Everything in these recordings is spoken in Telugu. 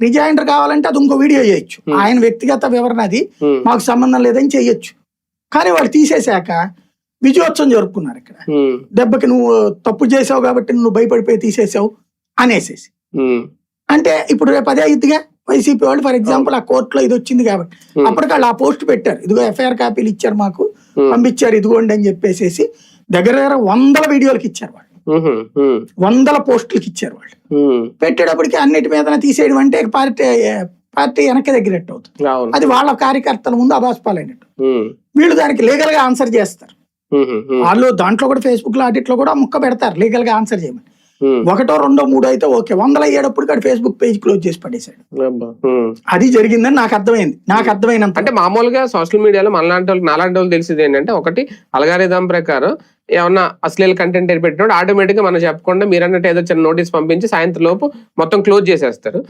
రిజైండర్ కావాలంటే అది ఇంకో వీడియో చేయొచ్చు, ఆయన వ్యక్తిగత వివరణ అది, మాకు సంబంధం లేదని చెయ్యొచ్చు. కానీ వాళ్ళు తీసేశాక విజయోత్సవం జరుపుకున్నారు ఇక్కడ. దెబ్బకి నువ్వు తప్పు చేసావు కాబట్టి నువ్వు భయపడిపోయి తీసేసావు అనేసేసి. అంటే ఇప్పుడు రేపు అదే అయిద్దిగా. వైసీపీ వాళ్ళు ఫర్ ఎగ్జాంపుల్ ఆ కోర్టులో ఇది వచ్చింది కాబట్టి అప్పటికి వాళ్ళు ఆ పోస్ట్ పెట్టారు, ఇదిగో ఎఫ్ఐఆర్ కాపీలు ఇచ్చారు మాకు పంపించారు ఇదిగోండి అని చెప్పేసి దగ్గర 100 వీడియోలకి ఇచ్చారు వాళ్ళు, 100 పోస్టులకి ఇచ్చారు వాళ్ళు. పెట్టేటప్పటికి అన్నిటి మీద తీసేయడం అంటే పార్టీ వెనక్కి దగ్గరట్టు అవుతుంది. అది వాళ్ళ కార్యకర్తల ముందు అబాస్పాలైనట్టు. వీళ్ళు దానికి లీగల్ గా ఆన్సర్ చేస్తారు. వాళ్ళు దాంట్లో కూడా ఫేస్బుక్ లో అన్నిట్లో కూడా ముక్క పెడతారు లీగల్ గా ఆన్సర్ చేయమని. 1, 2, 3 అయితే ఓకే, 100 అయ్యేటప్పుడు ఫేస్బుక్ పేజ్ క్లోజ్ చేసి పడేశాడు. అది జరిగిందని నాకు అర్థమైంది. నాకు అర్థమైనంత అంటే మామూలుగా సోషల్ మీడియాలో నాలాంటి వాళ్ళు తెలిసింది ఏంటంటే, ఒకటి అల్గారిథం ప్రకారం ఏమన్నా అశ్లీల కంటెంట్ పెట్టినప్పుడు ఆటోమేటిక్ గా మనం చెప్పకుండా మీరు అన్నట్టు ఏదో చిన్న నోటీస్ పంపించి సాయంత్రం లోపు మొత్తం క్లోజ్ చేసేస్తారు.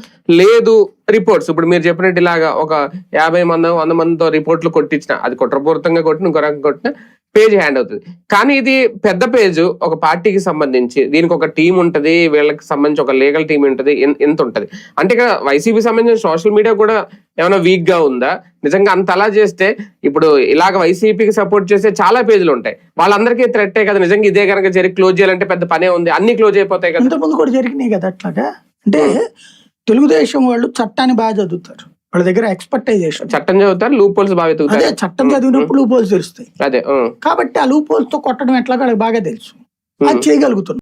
లేదు రిపోర్ట్స్, ఇప్పుడు మీరు చెప్పినట్టు ఇలాగా ఒక 50 మంది 100 మందితో రిపోర్ట్లు కొట్టించిన, అది కుట్రపూరితంగా కొట్టిన ఇంకో రకంగా కొట్టిన పేజ్ హ్యాండ్ అవుతుంది. కానీ ఇది పెద్ద పేజ్, ఒక పార్టీకి సంబంధించి దీనికి ఒక టీం ఉంటది, వీళ్ళకి సంబంధించి ఒక లీగల్ టీం ఉంటది, ఎంత ఉంటది అంటే ఇక్కడ వైసీపీ సంబంధించిన సోషల్ మీడియా కూడా ఏమైనా వీక్ గా ఉందా? నిజంగా అంత అలా చేస్తే ఇప్పుడు ఇలాగ వైసీపీకి సపోర్ట్ చేసే చాలా పేజీలు ఉంటాయి, వాళ్ళందరికీ థ్రెట్టే కదా. నిజంగా ఇదే కనుక జరిగి క్లోజ్ చేయాలంటే పెద్ద పనే ఉంది, అన్ని క్లోజ్ అయిపోతాయి కదా. ఇంతకుముందు కూడా జరిగినాయి కదా అట్లాగా. అంటే తెలుగుదేశం వాళ్ళు చట్టాన్ని బాగా చదువుతారు, వాళ్ళ దగ్గర ఎక్స్పర్టైజేషన్, చట్టం చదువుతారు, లూప్ హోల్స్ బాగా అదే చట్టం చదివినప్పుడు లూప్ హోల్స్ తెలుస్తాయి. అదే కాబట్టి ఆ లూప్ హోల్స్ తో కొట్టడం ఎట్లా బాగా తెలుసు, అది చేయగలుగుతున్నారు.